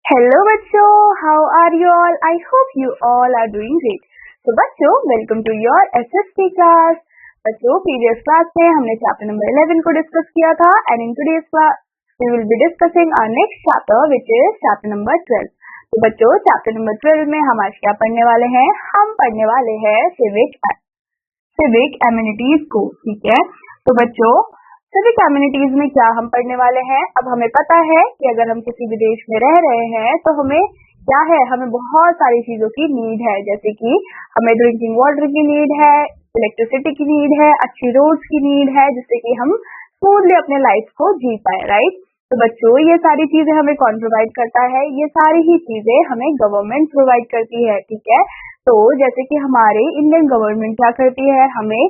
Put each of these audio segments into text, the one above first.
Hello बच्चों, how are you all? I hope you all are doing great. तो बच्चों, welcome to your SST class. बच्चों, previous class में हमने chapter number 11 को डिस्कस किया था and in today's class we will be discussing our next chapter which is chapter number 12। तो बच्चों, चैप्टर नंबर 12 में हम आज क्या पढ़ने वाले हैं? हम पढ़ने वाले हैं सिविक एमिनिटीज को। ठीक है, तो बच्चों सिविक एमिनिटीज में क्या हम पढ़ने वाले हैं? अब हमें पता है कि अगर हम किसी भी देश में रह रहे हैं तो हमें क्या है, हमें बहुत सारी चीजों की नीड है, जैसे कि हमें ड्रिंकिंग वाटर की नीड है, इलेक्ट्रिसिटी की नीड है, अच्छी रोड्स की नीड है, जिससे कि हम स्मूथली अपने लाइफ को जी पाए, राइट। तो बच्चों, ये सारी चीजें हमें कौन प्रोवाइड करता है? ये सारी ही चीजें हमें गवर्नमेंट प्रोवाइड करती है। ठीक है, तो जैसे कि हमारे इंडियन गवर्नमेंट क्या करती है, हमें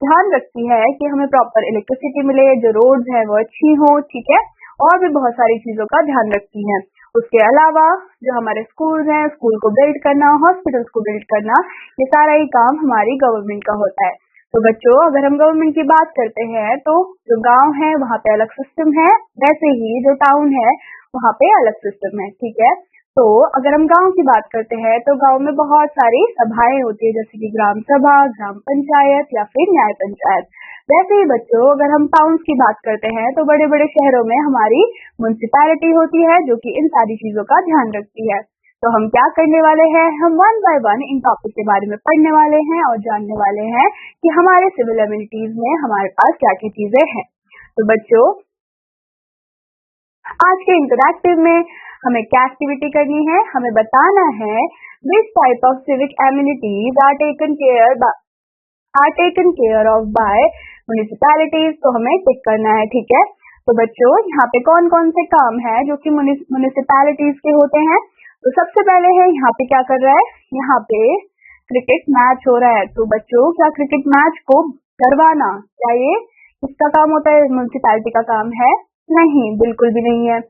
ध्यान रखती है कि हमें प्रॉपर इलेक्ट्रिसिटी मिले, जो रोड्स है वो अच्छी हो। ठीक है, और भी बहुत सारी चीजों का ध्यान रखती है। उसके अलावा जो हमारे स्कूल हैं, स्कूल को बिल्ड करना, हॉस्पिटल्स को बिल्ड करना, ये सारा ही काम हमारी गवर्नमेंट का होता है। तो बच्चों, अगर हम गवर्नमेंट की बात करते हैं तो जो गांव है वहाँ पे अलग सिस्टम है, वैसे ही जो टाउन है वहाँ पे अलग सिस्टम है। ठीक है, तो अगर हम गांव की बात करते हैं तो गांव में बहुत सारी सभाएं होती है, जैसे कि ग्राम सभा, ग्राम पंचायत या फिर न्याय पंचायत। वैसे ही बच्चों, अगर हम टाउन की बात करते हैं तो बड़े बड़े शहरों में हमारी म्युनिसिपैलिटी होती है, जो कि इन सारी चीजों का ध्यान रखती है। तो हम क्या करने वाले हैं, हम one by one in topic के बारे में पढ़ने वाले हैं और जानने वाले हैं कि हमारे सिविल एमिनिटीज में हमारे पास क्या क्या चीजें हैं। तो बच्चों, आज के इंटरैक्टिव में हमें क्या एक्टिविटी करनी है? हमें बताना है which type of civic amenities are taken care of by municipalities। तो हमें टिक करना है। ठीक है, तो बच्चों, यहाँ पे कौन कौन से काम है जो कि म्युनिसिपैलिटीज के होते हैं? तो सबसे पहले है, यहाँ पे क्या कर रहा है, यहाँ पे क्रिकेट मैच हो रहा है। तो बच्चों, क्या क्रिकेट मैच को करवाना, क्या ये किसका काम होता है? म्युनिसिपैलिटी का काम है? नहीं, बिल्कुल भी नहीं है।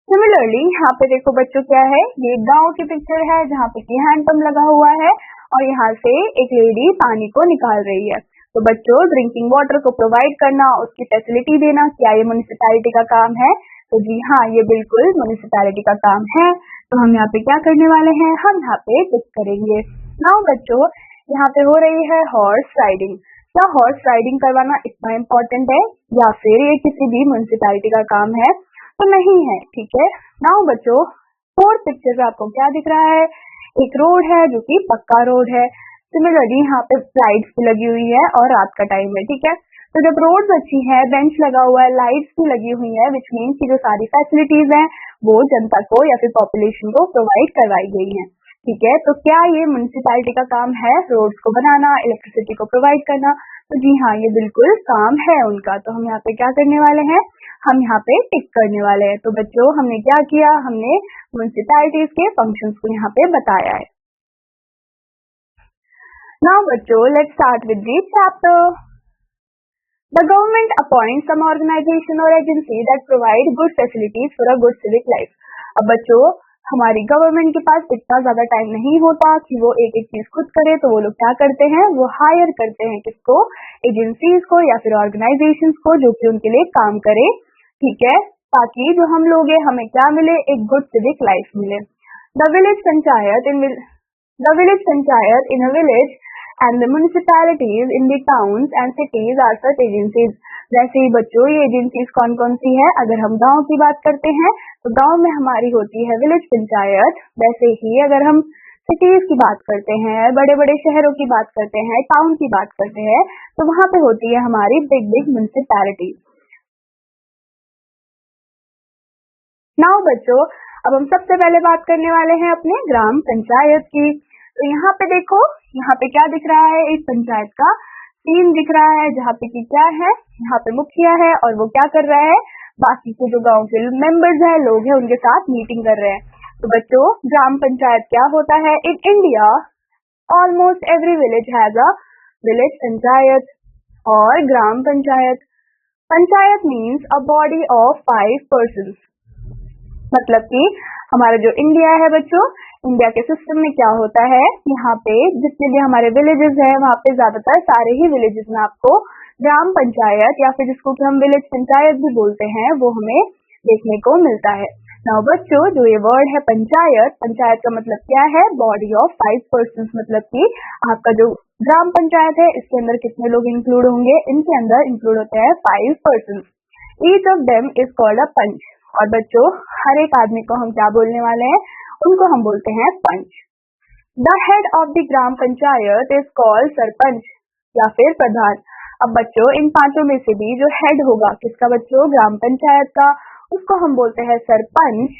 सिमिलरली यहाँ पे देखो बच्चों, क्या है, ये गांव की पिक्चर है जहाँ पे कि हैंडपंप लगा हुआ है और यहाँ से एक लेडी पानी को निकाल रही है। तो बच्चों, ड्रिंकिंग वाटर को प्रोवाइड करना, उसकी फैसिलिटी देना, क्या ये म्युनिसिपैलिटी का काम है? तो जी हाँ, ये बिल्कुल म्युनिसिपैलिटी का काम है। तो हम यहाँ पे क्या करने वाले हैं, हम यहाँ पे टिक करेंगे। नाउ बच्चों, यहाँ पे हो रही है हॉर्स राइडिंग। क्या हॉर्स राइडिंग करवाना इतना इम्पोर्टेंट है या फिर ये किसी भी म्युनिसिपैलिटी का काम है? तो नहीं है। ठीक है, नाउ बच्चों, फोर्थ पिक्चर में आपको क्या दिख रहा है? एक रोड है जो कि पक्का रोड है। सिमिलरली यहाँ पे लाइट्स भी लगी हुई है और रात का टाइम है। ठीक है, तो जब रोड अच्छी है, बेंच लगा हुआ है, लाइट्स भी लगी हुई है, विच मीन की जो सारी फैसिलिटीज हैं वो जनता को या फिर पॉपुलेशन को प्रोवाइड करवाई गई है। ठीक है, तो क्या ये म्युनिसिपैलिटी का काम है रोड्स को बनाना, इलेक्ट्रिसिटी को प्रोवाइड करना? तो जी हाँ, ये बिल्कुल काम है उनका। तो हम यहाँ पे क्या करने वाले हैं, हम यहाँ पे टिक करने वाले हैं। तो बच्चों, हमने क्या किया, हमने म्युनिसिपैलिटीज के फंक्शंस को यहाँ पे बताया है। नाउ बच्चों, let's start with the chapter. The government appoints some organization or agency that provide good facilities for a good civic life। अब बच्चों, हमारी गवर्नमेंट के पास इतना ज्यादा टाइम नहीं होता कि वो एक एक चीज खुद करे, तो वो लोग क्या करते हैं, वो हायर करते हैं किसको? एजेंसीज को या फिर ऑर्गेनाइजेशंस को, जो कि उनके लिए काम करे। ठीक है, ताकि जो हम लोग हैं हमें क्या मिले, एक गुड सिविक लाइफ मिले। The village panchayat in a village and the municipalities in the towns and cities are such agencies। वैसे ही बच्चों, ये एजेंसीज कौन कौन सी है? अगर हम गांव की बात करते हैं तो गांव में हमारी होती है विलेज पंचायत। वैसे ही अगर हम सिटीज की बात करते हैं, बड़े बड़े शहरों की बात करते हैं, टाउन की बात करते हैं, तो वहां पे होती है हमारी बिग बिग म्युनिसिपैलिटी। नाउ बच्चों, अब हम सबसे पहले बात करने वाले हैं अपने ग्राम पंचायत की। तो यहाँ पे देखो, यहाँ पे क्या दिख रहा है, एक पंचायत का सीन दिख रहा है, जहाँ पे कि क्या है, यहाँ पे मुखिया है और वो क्या कर रहा है, बाकी के जो गांव के मेंबर्स हैं, लोग हैं, उनके साथ मीटिंग कर रहे हैं। तो बच्चों, ग्राम पंचायत क्या होता है? In India almost every village has a village panchayat और gram panchayat. Panchayat means a body of 5 persons। मतलब कि हमारा जो इंडिया है बच्चों, इंडिया के सिस्टम में क्या होता है, यहाँ पे जितने भी हमारे विलेजेस हैं, वहाँ पे ज्यादातर सारे ही विलेजेस में आपको ग्राम पंचायत या फिर जिसको कि हम विलेज पंचायत भी बोलते हैं, वो हमें देखने को मिलता है। नाउ बच्चों, जो ये वर्ड है पंचायत, पंचायत का मतलब क्या है? बॉडी ऑफ 5 पर्सन्स, मतलब कि आपका जो ग्राम पंचायत है इसके अंदर कितने लोग इंक्लूड होंगे? इनके अंदर इंक्लूड होते हैं 5 persons. Each of them is called a panch. और बच्चों, हर एक आदमी को हम क्या बोलने वाले हैं? उनको हम बोलते हैं panch. The head of the gram panchayat is called sarpanch या फिर प्रधान। अब बच्चों, इन पांचों में से भी जो हेड होगा किसका बच्चों? ग्राम पंचायत का, उसको हम बोलते हैं सरपंच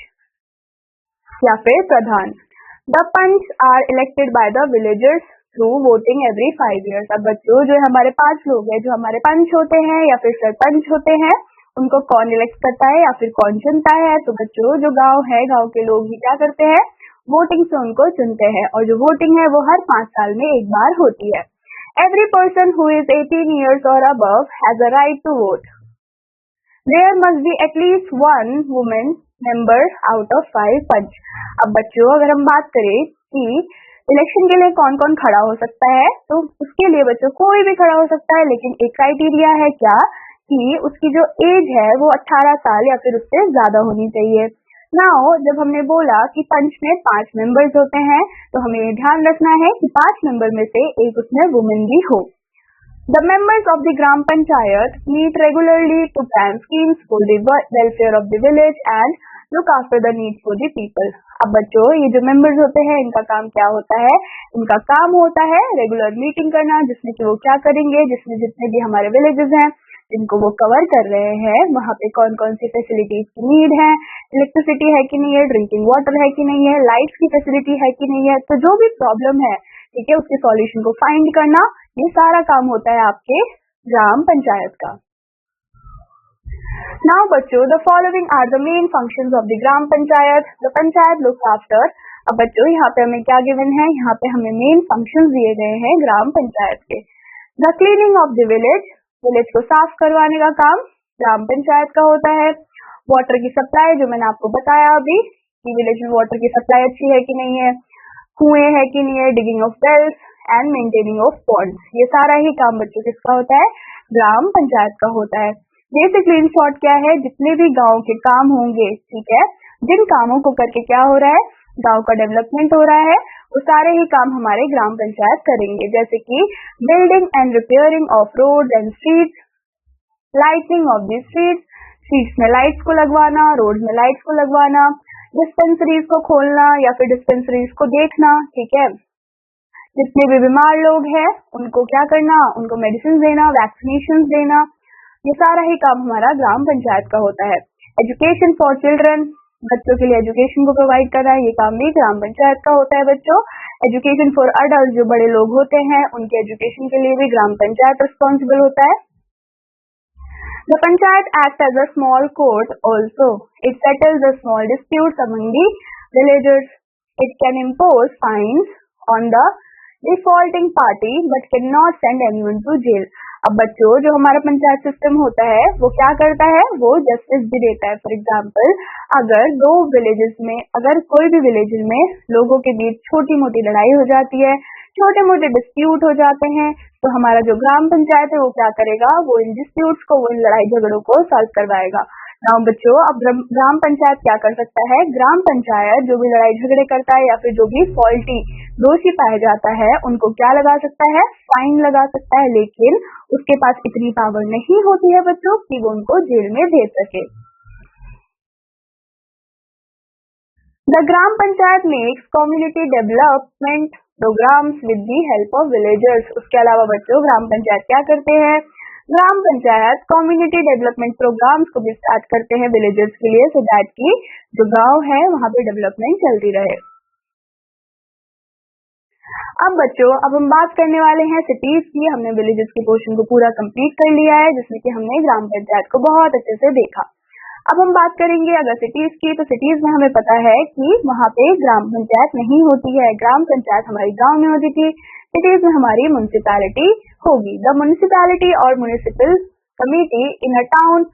या फिर pradhan. The panch are elected by the villagers through voting every 5 years। अब बच्चों, जो हमारे 5 लोग हैं, जो हमारे पंच होते हैं या फिर सरपंच होते हैं, उनको कौन इलेक्ट करता है या फिर कौन चुनता है? तो बच्चों, जो गांव है, गांव के लोग ही क्या करते हैं? वोटिंग से उनको चुनते हैं, और जो वोटिंग है वो हर 5 साल में एक बार होती है। Every person who is 18 years or above has a right to vote. There must be at least one woman member out of 5 पंच। अब बच्चों, अगर हम बात करें कि इलेक्शन के लिए कौन कौन खड़ा हो सकता है, तो उसके लिए बच्चों कोई भी खड़ा हो सकता है, लेकिन एक क्राइटेरिया है क्या? कि उसकी जो एज है वो 18 साल या फिर उससे ज्यादा होनी चाहिए। नाउ, जब हमने बोला कि पंच में 5 मेंबर्स होते हैं, तो हमें ये ध्यान रखना है कि 5 मेंबर में से एक उसमें वुमेन भी हो। The members of the Gram Panchayat meet regularly to plan schemes for the welfare of the village and look after the needs for the people. अब बच्चों, ये जो members होते हैं इनका काम क्या होता है? इनका काम होता है रेगुलर मीटिंग करना, जिसमें कि वो क्या करेंगे? जिसमें जितने भी हमारे विलेजेस हैं जिनको वो कवर कर रहे हैं, वहाँ पे कौन कौन सी फैसिलिटीज की नीड है, इलेक्ट्रिसिटी है कि नहीं है, ड्रिंकिंग वाटर है कि नहीं है, लाइट्स की फैसिलिटी है कि नहीं है, तो जो भी प्रॉब्लम है, ठीक है, उसके सॉल्यूशन को फाइंड करना, ये सारा काम होता है आपके ग्राम पंचायत का। नाउ बच्चों, the following are the main functions of the gram panchayat. The panchayat looks after. अब बच्चों, यहाँ पे हमें क्या गिवन है? यहाँ पे हमें मेन फंक्शंस दिए गए हैं ग्राम पंचायत के। The cleaning of the village, village को साफ करवाने का काम ग्राम पंचायत का होता है। वाटर की सप्लाई, जो मैंने आपको बताया अभी कि विलेज में वाटर की सप्लाई अच्छी है कि नहीं है, कुएं है कि नहीं है, digging of wells and maintaining of ponds, ये सारा ही काम बच्चों किसका होता है? ग्राम पंचायत का होता है। बेसिकली इन शॉर्ट क्या है? जितने भी गांव के काम होंगे, ठीक है, जिन कामों को करके क्या हो रहा है? गांव का डेवलपमेंट हो रहा है, वो सारे ही काम हमारे ग्राम पंचायत करेंगे, जैसे कि building and repairing of road and streets, lightning of the streets में लाइट्स को लगवाना, रोड में लाइट्स को लगवाना, डिस्पेंसरीज को खोलना या फिर डिस्पेंसरीज को देखना, ठीक है, जितने भी बीमार लोग हैं उनको क्या करना? उनको मेडिसिन देना, वैक्सीनेशन देना, ये सारा ही काम हमारा ग्राम पंचायत का होता है। एजुकेशन फॉर चिल्ड्रन, बच्चों के लिए एजुकेशन को प्रोवाइड करना, ये काम भी ग्राम पंचायत का होता है बच्चों। एजुकेशन फॉर अडल्ट, जो बड़े लोग होते हैं उनके एजुकेशन के लिए भी ग्राम पंचायत रिस्पॉन्सिबल होता है। The panchayat acts as a small court also. It settles the small disputes among the villagers. It can impose fines on the defaulting party but cannot send anyone to jail. अब बच्चों, जो हमारा panchayat system होता है वो क्या करता है? वो जस्टिस भी देता है। फॉर एग्जाम्पल, अगर दो विलेजेस में, अगर कोई भी विलेज में लोगों के बीच छोटी मोटी लड़ाई हो जाती है, छोटे मोटे डिस्प्यूट हो जाते हैं, तो हमारा जो ग्राम पंचायत है वो क्या करेगा? वो इन डिस्प्यूट्स को, वो इन लड़ाई झगड़ों को सॉल्व करवाएगा। नाउ बच्चों, अब ग्राम पंचायत क्या कर सकता है? ग्राम पंचायत जो भी लड़ाई झगड़े करता है या फिर जो भी फॉल्टी दोषी पाया जाता है उनको क्या लगा सकता है? फाइन लगा सकता है, लेकिन उसके पास इतनी पावर नहीं होती है बच्चों कि वो उनको जेल में भेज सके। The gram panchayat makes community development programmes with the help of villagers. उसके अलावा बच्चों, ग्राम पंचायत क्या करते हैं? ग्राम पंचायत कम्युनिटी डेवलपमेंट प्रोग्राम्स को भी स्टार्ट करते हैं विलेजर्स के लिए, सो दैट की जो गांव है वहां पे डेवलपमेंट चलती रहे। अब बच्चों, अब हम बात करने वाले हैं सिटीज की। हमने विलेजेस के पोर्शन को पूरा कंप्लीट कर लिया है, जिसमें कि हमने ग्राम पंचायत को बहुत अच्छे से देखा। अब हम बात करेंगे अगर सिटीज की, तो सिटीज में हमें पता है कि वहाँ पे ग्राम पंचायत नहीं होती है। ग्राम पंचायत हमारी गांव में होती थी, सिटीज में हमारी म्युनिसिपैलिटी होगी। द म्युनिसिपैलिटी और municipal committee in a town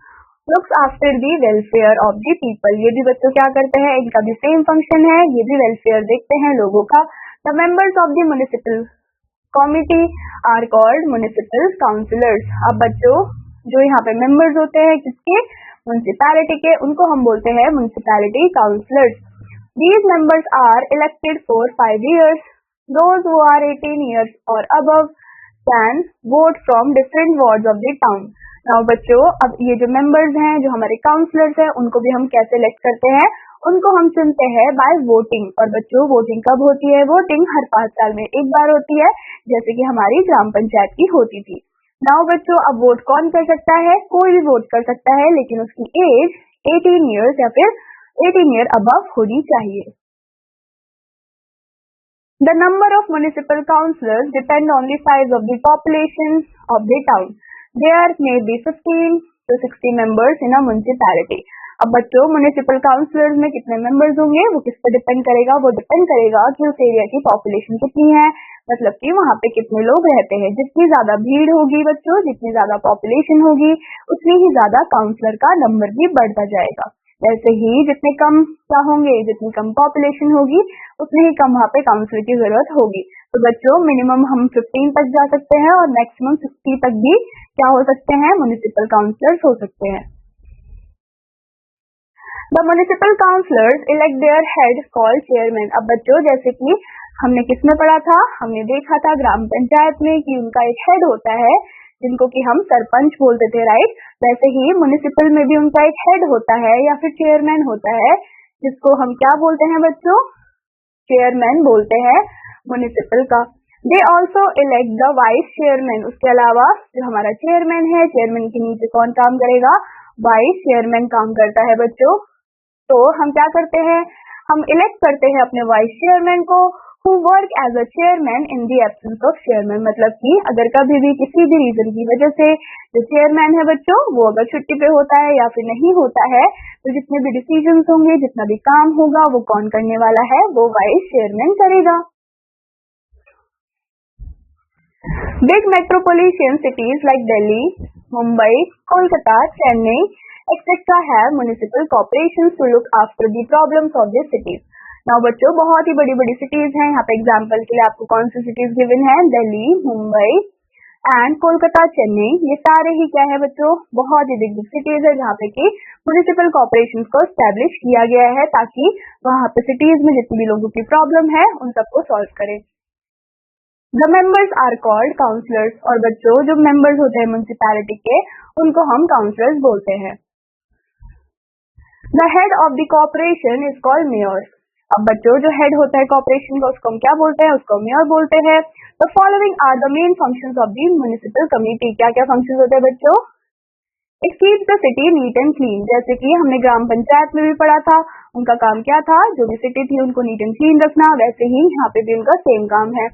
looks after the welfare of the people. ये भी बच्चों क्या करते हैं? इनका भी सेम फंक्शन है, ये भी वेलफेयर देखते हैं लोगों का। The members of the municipal committee are called municipal councillors. अब बच्चों, जो यहाँ पे मेंबर्स होते हैं किसके? म्युनिसिपैलिटी के, उनको हम बोलते हैं municipality councillors. These members are elected for 5 years. Those who are 18 years or above can vote from different wards of the town. Now बच्चों, अब ये जो members हैं, जो हमारे काउंसलर्स हैं, उनको भी हम कैसे elect करते हैं? उनको हम चुनते हैं by voting। और बच्चों, वोटिंग कब होती है? वोटिंग हर 5 साल में एक बार होती है, जैसे कि हमारी ग्राम पंचायत की होती थी। नाउ बच्चों, अब वोट कौन कर सकता है? कोई भी वोट कर सकता है, लेकिन उसकी एज 18 ईयर्स या फिर 18 ईयर अबव होनी चाहिए। The number of municipal councillors depend on the size of the population of the town. There may be 15 to 60 members in a municipality. अब बच्चों, म्युनिसिपल काउंसलर्स में कितने मेंबर्स होंगे वो किस पर डिपेंड करेगा? वो डिपेंड करेगा कि उस एरिया की पॉपुलेशन कितनी है, मतलब कि वहाँ पे कितने लोग रहते हैं। जितनी ज्यादा भीड़ होगी बच्चों, जितनी ज्यादा पॉपुलेशन होगी, उतनी ही ज्यादा काउंसलर का नंबर भी बढ़ता जाएगा। वैसे ही जितने कम क्या होंगे, जितनी कम पॉपुलेशन होगी, उतनी ही कम वहाँ पे काउंसलर की जरूरत होगी। तो बच्चों, मिनिमम हम 15 तक जा सकते हैं और मैक्सिमम 60 तक भी क्या हो सकते हैं? म्युनिसिपल काउंसलर्स हो सकते हैं। The municipal councillors elect their head called chairman। अब बच्चों, जैसे कि हमने किसमें पढ़ा था? हमने देखा था ग्राम पंचायत में कि उनका एक हेड होता है, जिनको कि हम सरपंच बोलते थे, राइट? वैसे ही म्युनिसिपल में भी उनका एक हेड होता है या फिर चेयरमैन होता है, जिसको हम क्या बोलते हैं बच्चों? चेयरमैन बोलते हैं म्युनिसिपल का। They also elect the vice chairman. उसके अलावा जो हमारा चेयरमैन है, चेयरमैन के नीचे कौन काम करेगा? वाइस चेयरमैन काम करता है बच्चों। तो हम क्या करते हैं? हम इलेक्ट करते हैं अपने वाइस चेयरमैन को, who work as a chairman in the absence of chairman। मतलब कि अगर कभी भी किसी भी रीजन की वजह से जो चेयरमैन है बच्चों, वो अगर छुट्टी पे होता है या फिर नहीं होता है, तो जितने भी डिसीजंस होंगे, जितना भी काम होगा, वो कौन करने वाला है? वो वाइस चेयरमैन करेगा। Big metropolitan cities like Delhi, Mumbai, Kolkata, Chennai, etc. have municipal corporations to look after the problems of their cities। Now बच्चों, बहुत ही बड़ी बड़ी सिटीज हैं। यहाँ पे एग्जाम्पल के लिए आपको कौन सी सिटीज गिवन है? दिल्ली, मुंबई एंड कोलकाता, चेन्नई। ये सारे ही क्या है बच्चों? बहुत ही बिग सिटीज है, जहाँ पे कि म्युनिसिपल कॉर्पोरेशन को स्टैब्लिश किया गया है, ताकि वहाँ पे सिटीज में जितनी भी लोगों की प्रॉब्लम है, उन सबको सॉल्व करें। The members are called councillors. और बच्चों, जो मेंबर्स होते हैं म्युनिसिपैलिटी के, उनको हम काउंसलर्स बोलते हैं। The head of the corporation is called mayor. अब बच्चों, जो हेड होता है कॉर्पोरेशन का, उसको हम क्या बोलते हैं? उसको मेयर बोलते हैं। The following are the main functions of the municipal committee. क्या क्या फंक्शंस होते हैं बच्चों? It keeps the city neat and clean. जैसे कि हमने ग्राम पंचायत में भी पढ़ा था, उनका काम क्या था? जो भी सिटी थी उनको नीट एंड क्लीन रखना, वैसे ही यहाँ पे भी उनका सेम काम है।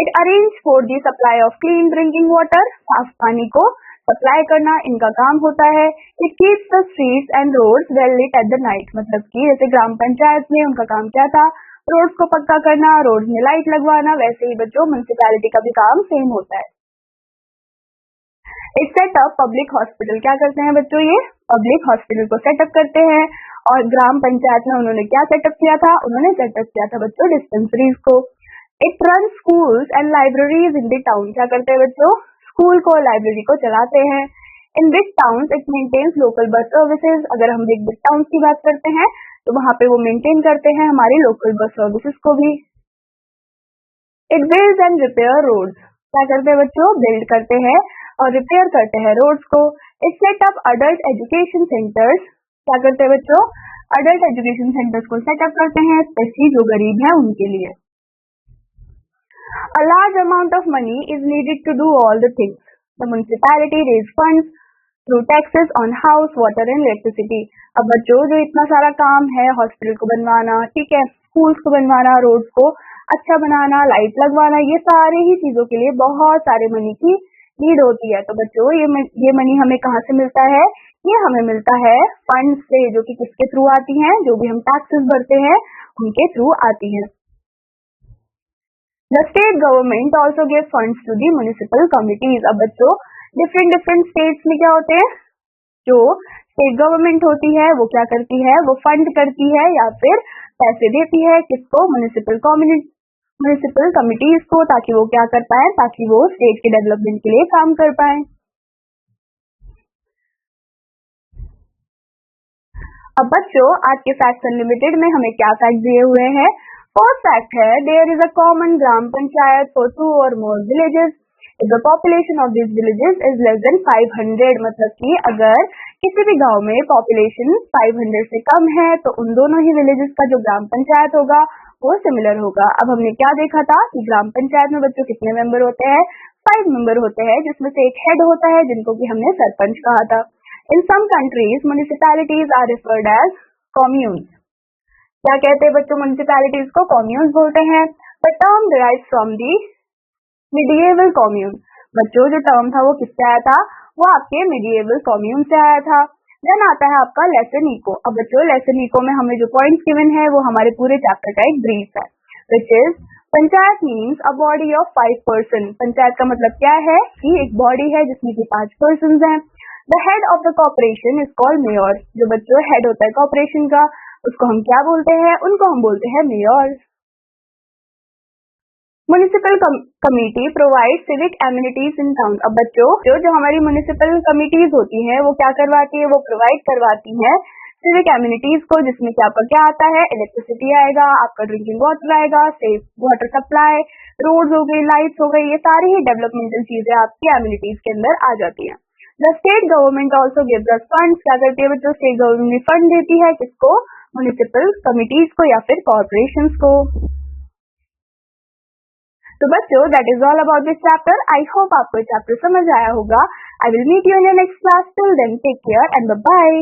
It arrange for the supply of clean drinking water. साफ पानी को सप्लाई करना इनका काम होता है। It keeps the streets and roads well lit at the night. मतलब कि जैसे ग्राम पंचायत में उनका काम क्या था? रोड्स को पक्का करना, रोड्स में लाइट लगवाना, वैसे ही बच्चों म्युनिसिपैलिटी का भी काम सेम होता है। It setup public hospital. क्या करते हैं बच्चों? ये पब्लिक हॉस्पिटल को सेटअप करते हैं। और ग्राम पंचायत में उन्होंने क्या सेटअप किया था? उन्होंने सेटअप किया था बच्चों डिस्पेंसरीज को। It run schools and libraries in the town. क्या करते हैं बच्चों? स्कूल को, लाइब्रेरी को चलाते हैं। In big towns it maintains local bus services. अगर हम बिग टाउन्स की बात करते हैं, तो वहाँ पे वो मेंटेन करते हैं हमारी लोकल बस सर्विसेज को भी। It builds and repair roads. क्या करते हैं बच्चों? बिल्ड करते हैं और रिपेयर करते हैं रोड्स को। It set up adult education centres. क्या करते हैं बच्चों? अडल्ट एजुकेशन सेंटर्स को सेटअप करते हैं, स्पेशली जो गरीब है उनके लिए। A large amount of money is needed to do all the things. The municipality raise funds through taxes on house, water and electricity। अब बच्चों, जो इतना सारा काम है, हॉस्पिटल को बनवाना, ठीक है, स्कूल्स को बनवाना, रोड्स को अच्छा बनाना, लाइट लगवाना, ये सारी ही चीजों के लिए बहुत सारे मनी की नीड होती है। तो बच्चों, ये मनी हमें कहाँ से मिलता है? ये हमें मिलता है फंड से, जो कि किसके थ्रू आती हैं? जो भी हम टैक्सेस भरते हैं उनके थ्रू आती है। The state government also gives funds to the municipal committees। अब बच्चों, डिफरेंट स्टेट्स में क्या होते हैं? जो स्टेट गवर्नमेंट होती है वो क्या करती है? वो फंड करती है या फिर पैसे देती है किसको? म्युनिसिपल कमिटीज को, ताकि वो क्या कर पाए? ताकि वो स्टेट के डेवलपमेंट के लिए काम कर पाए। अब बच्चों आज के फैक्ट्स अनलिमिटेड में हमें क्या फैक्ट दिए हुए हैं। फर्स्ट फैक्ट है there is a common gram panchayat for 2 or more villages if the population of this villages is less than 500। मतलब कि अगर किसी भी गांव में पॉपुलेशन 500 से कम है तो उन दोनों ही विलेजेस का जो ग्राम पंचायत होगा वो सिमिलर होगा। अब हमने क्या देखा था कि ग्राम पंचायत में बच्चों कितने मेंबर होते हैं, 5 मेंबर होते हैं, जिसमें से एक हेड होता है जिनको कि हमने सरपंच कहा था। In some countries, municipalities are referred as communes. क्या कहते हैं बच्चों municipalities को? communes बोलते हैं। The term derives from the medieval commune. बच्चों जो term था वो किससे आया था? वो आपके medieval commune से आया था। Then आता है आपका lesson eco. अब बच्चों lesson eco में हमें जो points given है वो हमारे पूरे chapter का एक brief है, which is panchayat means a body of 5 person. Panchayat का मतलब क्या है कि एक body है जिसमें कि 5 persons हैं। The head of the corporation is called mayor. जो बच्चों हेड होता है कॉर्पोरेशन का उसको हम क्या बोलते हैं? उनको हम बोलते हैं mayor. Municipal committee provide civic amenities in town. अब बच्चों जो हमारी म्युनिसिपल कमिटीज होती हैं वो क्या करवाती है? वो प्रोवाइड करवाती हैं सिविक एमिनिटीज को, जिसमें से आपका क्या आता है? इलेक्ट्रिसिटी आएगा, आपका ड्रिंकिंग वाटर आएगा, सेफ वाटर सप्लाई, रोड्स हो गई, लाइट्स हो गई, ये सारी ही डेवलपमेंटल चीजें आपकी एमिनिटीज के अंदर आ जाती हैं। The state government also gives us funds. क्या करती है बच्चों? स्टेट गवर्नमेंट फंड देती है किसको? म्युनिसिपल कमिटीज को या फिर कॉर्पोरेशंस को। तो बच्चों that is all about this chapter. I hope आपको चैप्टर समझ आया होगा। I will meet you in your next class. Till then take care and bye bye.